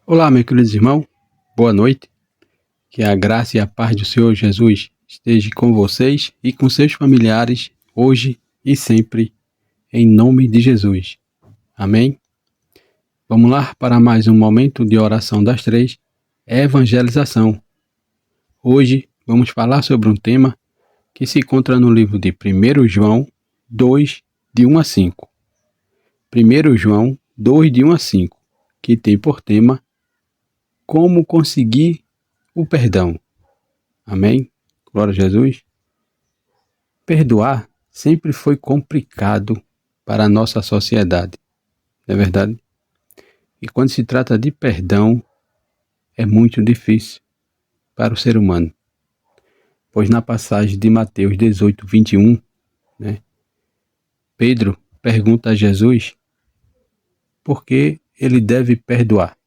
Olá, meus queridos irmãos, boa noite. Que a graça e a paz do Senhor Jesus esteja com vocês e com seus familiares, hoje e sempre, em nome de Jesus. Amém? Vamos lá para mais um momento de oração das três, evangelização. Hoje vamos falar sobre um tema que se encontra no livro de 1 João 2, de 1 a 5. 1 João 2, de 1 a 5, que tem por tema como conseguir o perdão. Amém? Glória a Jesus. Perdoar sempre foi complicado para a nossa sociedade, não é verdade? E quando se trata de perdão, é muito difícil para o ser humano. Pois na passagem de Mateus 18, 21, Pedro pergunta a Jesus por que ele deve perdoar.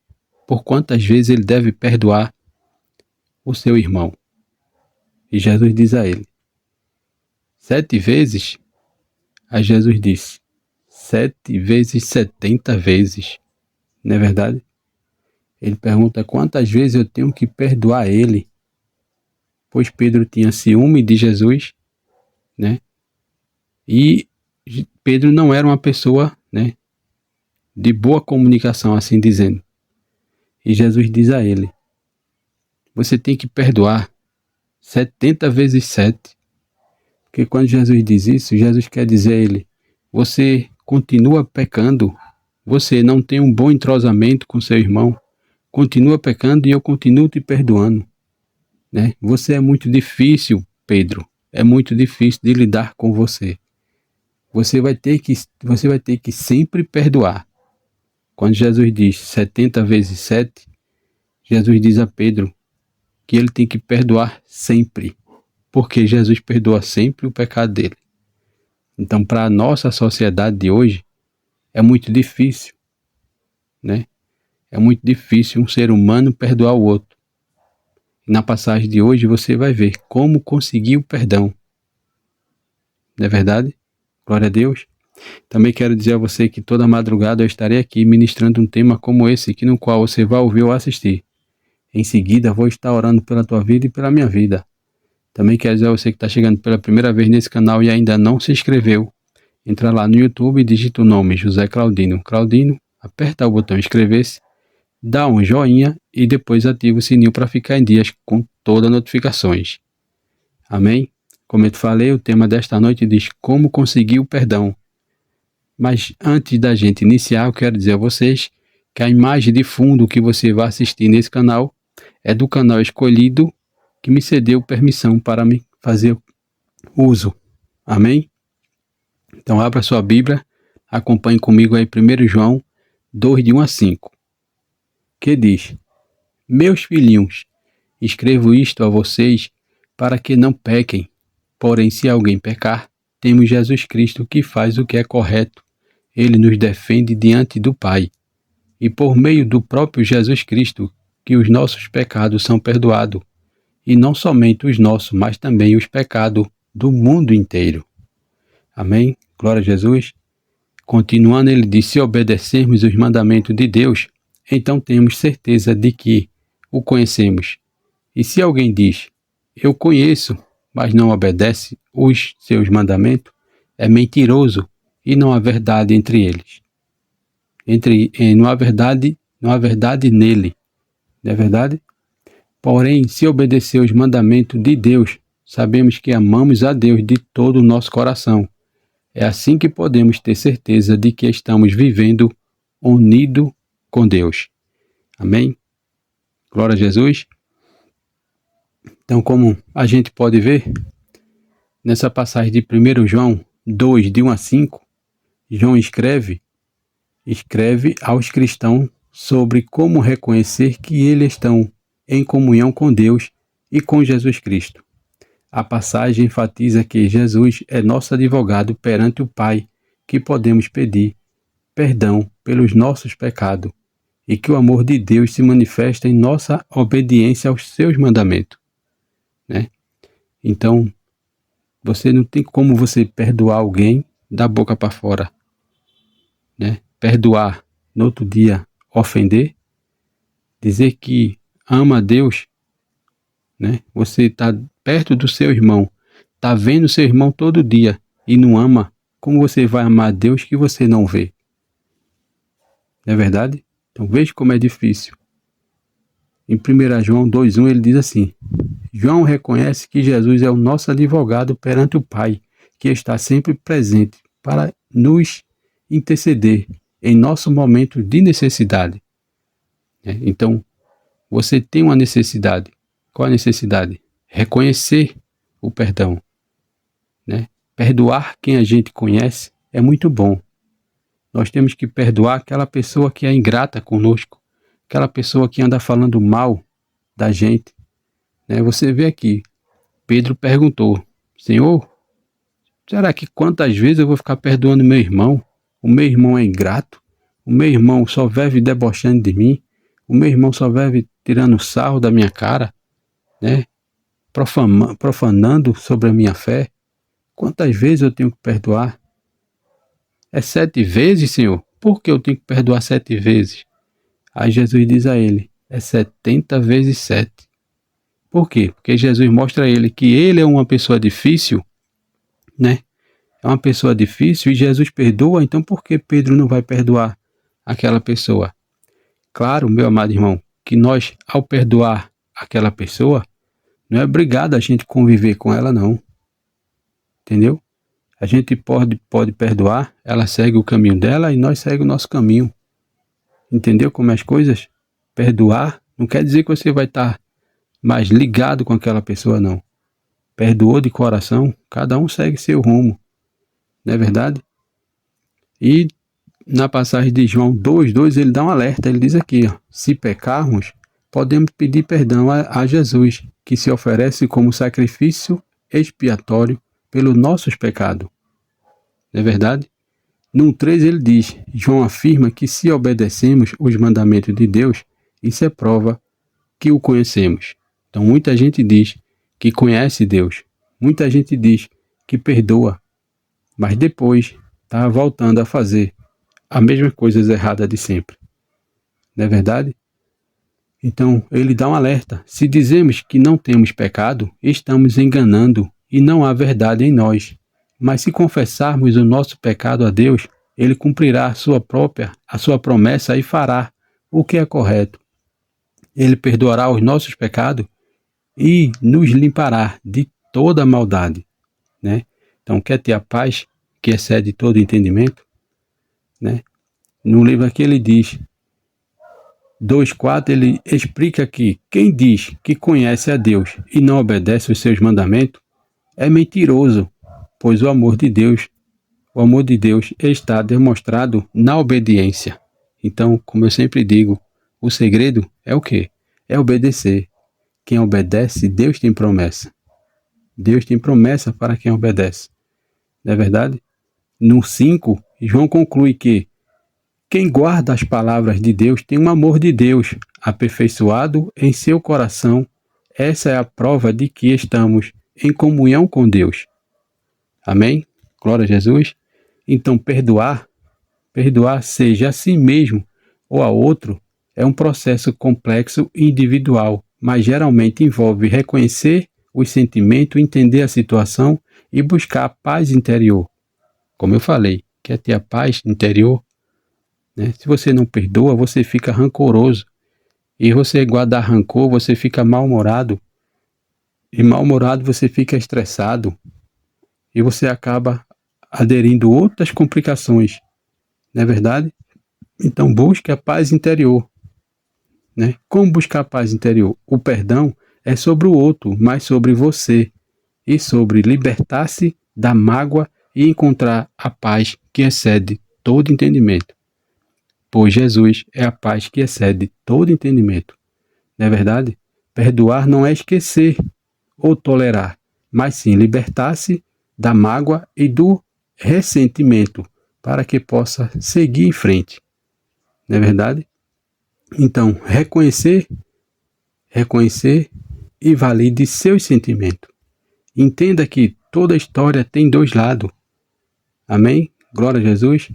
Por quantas vezes ele deve perdoar o seu irmão. E Jesus diz a ele, 7 vezes? Aí Jesus disse, 7 vezes 70 vezes. Não é verdade? Ele pergunta quantas vezes eu tenho que perdoar ele. Pois Pedro tinha ciúme de Jesus, né? E Pedro não era uma pessoa, né, de boa comunicação, assim dizendo. E Jesus diz a ele, você tem que perdoar 70 vezes 7. Porque quando Jesus diz isso, Jesus quer dizer a ele, você continua pecando, você não tem um bom entrosamento com seu irmão, continua pecando e eu continuo te perdoando. Né? Você é muito difícil, Pedro, é muito difícil de lidar com você. Você vai ter que sempre perdoar. Quando Jesus diz 70 vezes 7, Jesus diz a Pedro que ele tem que perdoar sempre, porque Jesus perdoa sempre o pecado dele. Então, para a nossa sociedade de hoje, é muito difícil, né? É muito difícil um ser humano perdoar o outro. Na passagem de hoje você vai ver como conseguir o perdão. Não é verdade? Glória a Deus. Também quero dizer a você que toda madrugada eu estarei aqui ministrando um tema como esse, que no qual você vai ouvir ou assistir. Em seguida vou estar orando pela tua vida e pela minha vida. Também quero dizer a você que está chegando pela primeira vez nesse canal e ainda não se inscreveu. Entra lá no YouTube e digita o nome José Claudino. Claudino, aperta o botão inscrever-se, dá um joinha e depois ativa o sininho para ficar em dias com todas as notificações. Amém? Como eu te falei, o tema desta noite diz como conseguir o perdão. Mas antes da gente iniciar, eu quero dizer a vocês que a imagem de fundo que você vai assistir nesse canal é do canal escolhido que me cedeu permissão para me fazer uso. Amém? Então abra sua Bíblia, acompanhe comigo aí 1 João 2, de 1 a 5, que diz, meus filhinhos, escrevo isto a vocês para que não pequem, porém se alguém pecar, temos Jesus Cristo que faz o que é correto, ele nos defende diante do Pai, e por meio do próprio Jesus Cristo, que os nossos pecados são perdoados, e não somente os nossos, mas também os pecados do mundo inteiro. Amém? Glória a Jesus. Continuando, ele diz, se obedecermos os mandamentos de Deus, então temos certeza de que o conhecemos. E se alguém diz, eu conheço, mas não obedece os seus mandamentos, é mentiroso e não há verdade entre eles. Não há verdade nele. Não é verdade? Porém, se obedecer os mandamentos de Deus, sabemos que amamos a Deus de todo o nosso coração. É assim que podemos ter certeza de que estamos vivendo unido com Deus. Amém? Glória a Jesus. Então, como a gente pode ver, nessa passagem de 1 João 2, de 1 a 5, João escreve aos cristãos sobre como reconhecer que eles estão em comunhão com Deus e com Jesus Cristo. A passagem enfatiza que Jesus é nosso advogado perante o Pai, que podemos pedir perdão pelos nossos pecados e que o amor de Deus se manifesta em nossa obediência aos seus mandamentos. Né? Então, você não tem como você perdoar alguém da boca para fora. Né? Perdoar, no outro dia ofender, dizer que ama a Deus, né? Você está perto do seu irmão, está vendo seu irmão todo dia e não ama, como você vai amar a Deus que você não vê? Não é verdade? Então veja como é difícil. Em 1 João 2,1 ele diz assim: João reconhece que Jesus é o nosso advogado perante o Pai, que está sempre presente para nos interceder em nosso momento de necessidade. Então, você tem uma necessidade. Qual a necessidade? Reconhecer o perdão. Né? Perdoar quem a gente conhece é muito bom. Nós temos que perdoar aquela pessoa que é ingrata conosco, aquela pessoa que anda falando mal da gente. Né? Você vê aqui, Pedro perguntou: Senhor, será que quantas vezes eu vou ficar perdoando meu irmão? O meu irmão é ingrato, o meu irmão só vive debochando de mim, o meu irmão só vive tirando sarro da minha cara, né? Profanando sobre a minha fé. Quantas vezes eu tenho que perdoar? É 7 vezes, Senhor? Por que eu tenho que perdoar 7 vezes? Aí Jesus diz a ele: é 70 vezes 7. Por quê? Porque Jesus mostra a ele que ele é uma pessoa difícil, né? É uma pessoa difícil e Jesus perdoa, então por que Pedro não vai perdoar aquela pessoa? Claro, meu amado irmão, que nós, ao perdoar aquela pessoa, não é obrigado a gente conviver com ela, não. Entendeu? A gente pode perdoar, ela segue o caminho dela e nós seguimos o nosso caminho. Entendeu como é as coisas? Perdoar não quer dizer que você vai estar mais ligado com aquela pessoa, não. Perdoou de coração, cada um segue seu rumo. Não é verdade? E na passagem de João 2,2 ele dá um alerta, ele diz aqui, ó, se pecarmos, podemos pedir perdão a Jesus, que se oferece como sacrifício expiatório pelos nossos pecados. Não é verdade? No 3 ele diz, João afirma que se obedecemos os mandamentos de Deus, isso é prova que o conhecemos. Então muita gente diz que conhece Deus, muita gente diz que perdoa, mas depois está voltando a fazer as mesmas coisas erradas de sempre. Não é verdade? Então ele dá um alerta. Se dizemos que não temos pecado, estamos enganando e não há verdade em nós. Mas se confessarmos o nosso pecado a Deus, ele cumprirá a sua promessa e fará o que é correto. Ele perdoará os nossos pecados e nos limpará de toda maldade. Né? Então, quer ter a paz que excede todo entendimento? Né? No livro aqui ele diz, 2,4 ele explica que quem diz que conhece a Deus e não obedece os seus mandamentos é mentiroso, pois o amor de Deus está demonstrado na obediência. Então, como eu sempre digo, o segredo é o quê? É obedecer. Quem obedece, Deus tem promessa. Deus tem promessa para quem obedece. Não é verdade? No 5, João conclui que quem guarda as palavras de Deus tem um amor de Deus aperfeiçoado em seu coração. Essa é a prova de que estamos em comunhão com Deus. Amém? Glória a Jesus. Então, perdoar seja a si mesmo ou a outro, é um processo complexo e individual, mas geralmente envolve reconhecer os sentimentos, entender a situação e buscar a paz interior. Como eu falei, quer ter a paz interior? Né? Se você não perdoa, você fica rancoroso. E você guardar rancor, você fica mal-humorado. E mal-humorado você fica estressado. E você acaba aderindo outras complicações. Não é verdade? Então busque a paz interior. Né? Como buscar a paz interior? O perdão é sobre o outro, mas sobre você. E sobre libertar-se da mágoa e encontrar a paz que excede todo entendimento. Pois Jesus é a paz que excede todo entendimento. Não é verdade? Perdoar não é esquecer ou tolerar, mas sim libertar-se da mágoa e do ressentimento, para que possa seguir em frente. Não é verdade? Então, reconhecer e valide seus sentimentos. Entenda que toda história tem 2 lados. Amém? Glória a Jesus.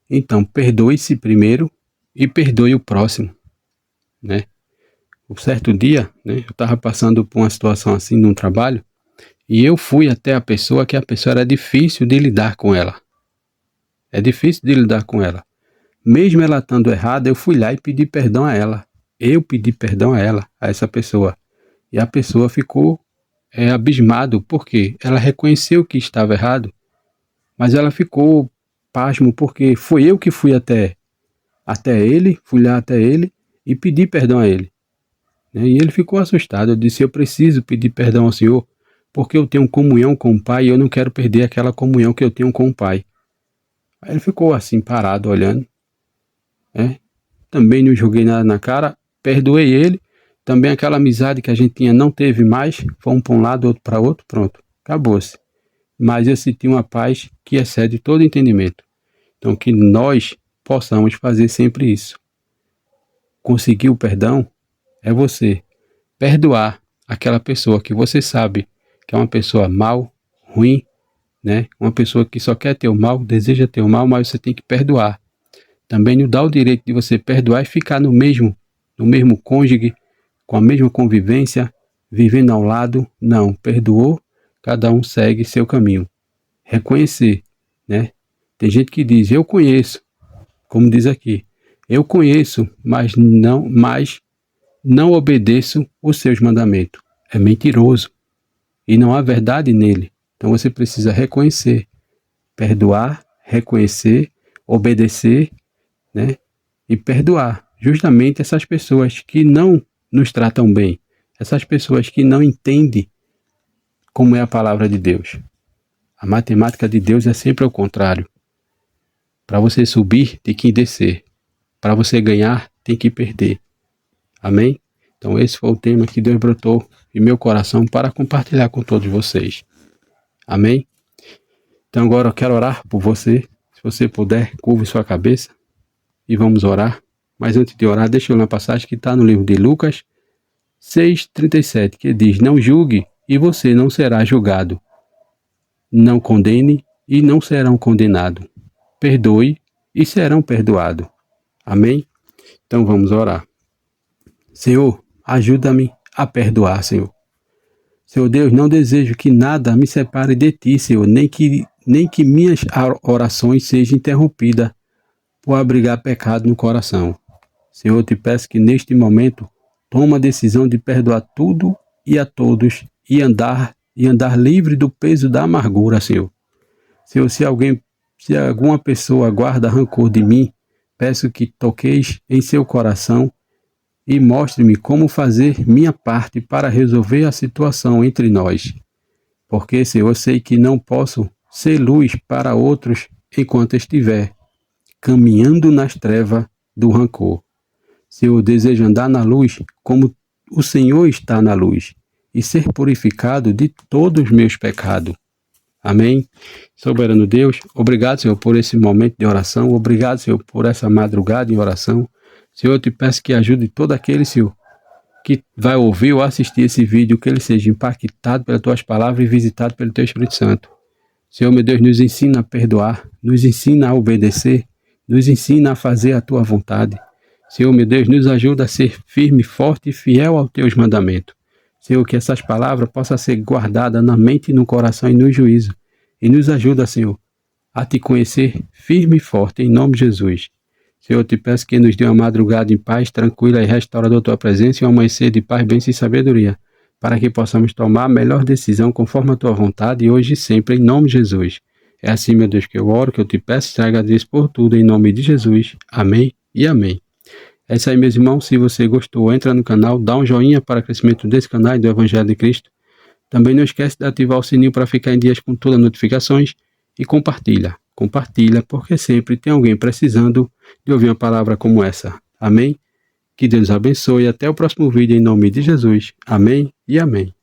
Então, perdoe-se primeiro e perdoe o próximo, né? Um certo dia, né, eu estava passando por uma situação assim num trabalho, e eu fui até a pessoa que a pessoa era difícil de lidar com ela. É difícil de lidar com ela. Mesmo ela estando errada, eu fui lá e pedi perdão a ela. Eu pedi perdão a ela, a essa pessoa. E a pessoa ficou abismado, porque ela reconheceu que estava errado, mas ela ficou pasmo, porque foi eu que fui até ele, fui lá até ele e pedi perdão a ele. Né? E ele ficou assustado. Eu disse: eu preciso pedir perdão ao Senhor, porque eu tenho comunhão com o Pai e eu não quero perder aquela comunhão que eu tenho com o Pai. Aí ele ficou assim, parado, olhando. Né? Também não joguei nada na cara, perdoei ele. Também aquela amizade que a gente tinha não teve mais, foi um para um lado, outro para outro, pronto, acabou-se. Mas eu senti uma paz que excede todo entendimento. Então que nós possamos fazer sempre isso. Conseguir o perdão é você perdoar aquela pessoa que você sabe que é uma pessoa mal, ruim, né? Uma pessoa que só quer teu mal, deseja teu mal, mas você tem que perdoar. Também não dá o direito de você perdoar e ficar no mesmo cônjuge, com a mesma convivência, vivendo ao lado. Não, perdoou, cada um segue seu caminho. Reconhecer, né? Tem gente que diz: eu conheço, como diz aqui, eu conheço, mas não obedeço os seus mandamentos. É mentiroso e não há verdade nele. Então você precisa reconhecer, perdoar, reconhecer, obedecer, né? E perdoar justamente essas pessoas que não nos tratam bem, essas pessoas que não entendem como é a palavra de Deus. A matemática de Deus é sempre ao contrário. Para você subir, tem que descer. Para você ganhar, tem que perder. Amém? Então esse foi o tema que Deus brotou em meu coração para compartilhar com todos vocês. Amém? Então agora eu quero orar por você. Se você puder, curve sua cabeça e vamos orar. Mas antes de orar, deixa eu ler uma passagem que está no livro de Lucas 6,37, que diz: não julgue e você não será julgado. Não condene e não serão condenados. Perdoe e serão perdoados. Amém? Então vamos orar. Senhor, ajuda-me a perdoar, Senhor. Senhor Deus, não desejo que nada me separe de Ti, Senhor, nem que minhas orações sejam interrompidas por abrigar pecado no coração. Senhor, eu te peço que neste momento toma a decisão de perdoar tudo e a todos e andar livre do peso da amargura, Senhor. Senhor, se alguma pessoa guarda rancor de mim, peço que toqueis em seu coração e mostre-me como fazer minha parte para resolver a situação entre nós. Porque, Senhor, eu sei que não posso ser luz para outros enquanto estiver caminhando nas trevas do rancor. Senhor, eu desejo andar na luz como o Senhor está na luz e ser purificado de todos os meus pecados. Amém? Soberano Deus, obrigado, Senhor, por esse momento de oração. Obrigado, Senhor, por essa madrugada em oração. Senhor, eu te peço que ajude todo aquele, Senhor, que vai ouvir ou assistir esse vídeo, que ele seja impactado pelas tuas palavras e visitado pelo teu Espírito Santo. Senhor, meu Deus, nos ensina a perdoar, nos ensina a obedecer, nos ensina a fazer a tua vontade. Senhor, meu Deus, nos ajuda a ser firme, forte e fiel aos teus mandamentos. Senhor, que essas palavras possam ser guardadas na mente, no coração e no juízo. E nos ajuda, Senhor, a te conhecer firme e forte, em nome de Jesus. Senhor, eu te peço que nos dê uma madrugada em paz, tranquila e restauradora da tua presença e um amanhecer de paz, bênção e sabedoria, para que possamos tomar a melhor decisão conforme a tua vontade e hoje e sempre, em nome de Jesus. É assim, meu Deus, que eu oro, que eu te peço e te agradeço por tudo, em nome de Jesus. Amém e amém. É isso aí, meus irmãos. Se você gostou, entra no canal, dá um joinha para o crescimento desse canal e do Evangelho de Cristo. Também não esquece de ativar o sininho para ficar em dias com todas as notificações e compartilha. Compartilha, porque sempre tem alguém precisando de ouvir uma palavra como essa. Amém? Que Deus abençoe e até o próximo vídeo em nome de Jesus. Amém e amém.